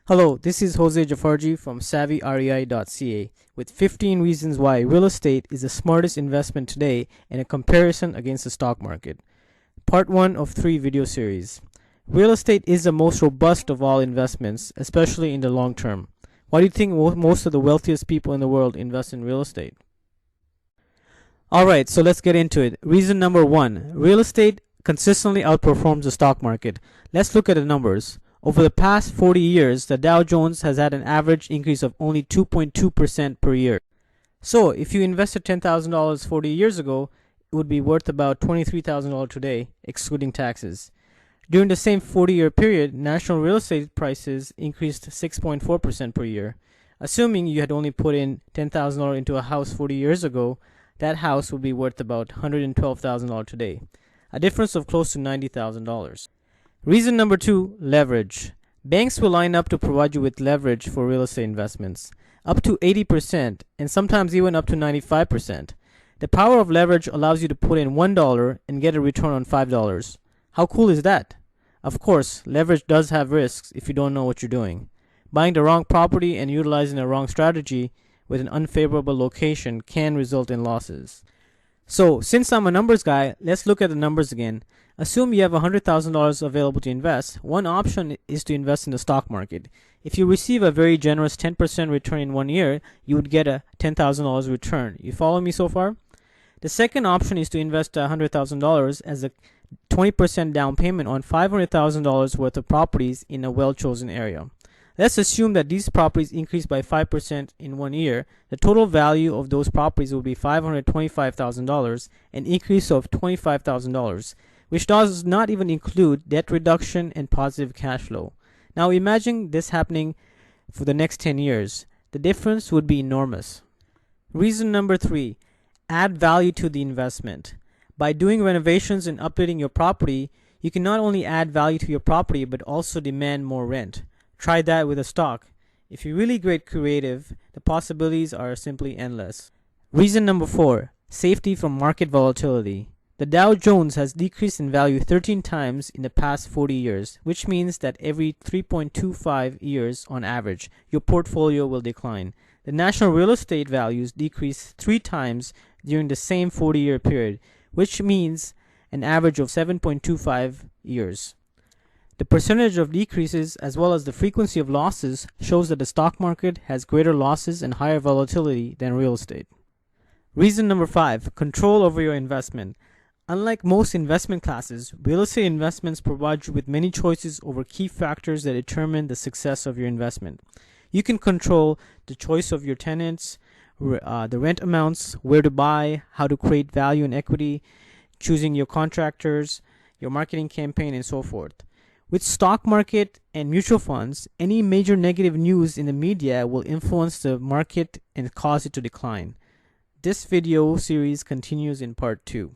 Hello, this is Jose Jafarji from Savvy REI.ca with 15 reasons why real estate is the smartest investment today in a comparison against the stock market. Part 1 of 3 video series. Real estate is the most robust of all investments, especially in the long term. Why do you think most of the wealthiest people in the world invest in real estate? Alright, so let's get into it. Reason number 1. Real estate consistently outperforms the stock market. Let's look at the numbers. Over the past 40 years, the Dow Jones has had an average increase of only 2.2% per year. So, if you invested $10,000 40 years ago, it would be worth about $23,000 today, excluding taxes. During the same 40-year period, national real estate prices increased 6.4% per year. Assuming you had only put in $10,000 into a house 40 years ago, that house would be worth about $112,000 today, a difference of close to $90,000. Reason number 2, leverage. Banks will line up to provide you with leverage for real estate investments, up to 80% and sometimes even up to 95%. The power of leverage allows you to put in $1 and get a return on $5. How cool is that? Of course, leverage does have risks if you don't know what you're doing. Buying the wrong property and utilizing a wrong strategy with an unfavorable location can result in losses. So, since I'm a numbers guy, let's look at the numbers again. Assume you have $100,000 available to invest. One option is to invest in the stock market. If you receive a very generous 10% return in 1 year, you would get a $10,000 return. You follow me so far? The second option is to invest $100,000 as a 20% down payment on $500,000 worth of properties in a well-chosen area. Let's assume that these properties increase by 5% in 1 year. The total value of those properties will be $525,000, an increase of $25,000. Which does not even include debt reduction and positive cash flow. Now imagine this happening for the next 10 years. The difference would be enormous. Reason number 3, add value to the investment. By doing renovations and updating your property, you can not only add value to your property but also demand more rent. Try that with a stock. If you're really great creative, the possibilities are simply endless. Reason number 4, safety from market volatility. The Dow Jones has decreased in value 13 times in the past 40 years, which means that every 3.25 years on average, your portfolio will decline. The national real estate values decreased 3 times during the same 40-year period, which means an average of 7.25 years. The percentage of decreases as well as the frequency of losses shows that the stock market has greater losses and higher volatility than real estate. Reason number 5, control over your investment. Unlike most investment classes, real estate investments provide you with many choices over key factors that determine the success of your investment. You can control the choice of your tenants, the rent amounts, where to buy, how to create value and equity, choosing your contractors, your marketing campaign, and so forth. With stock market and mutual funds, any major negative news in the media will influence the market and cause it to decline. This video series continues in part 2.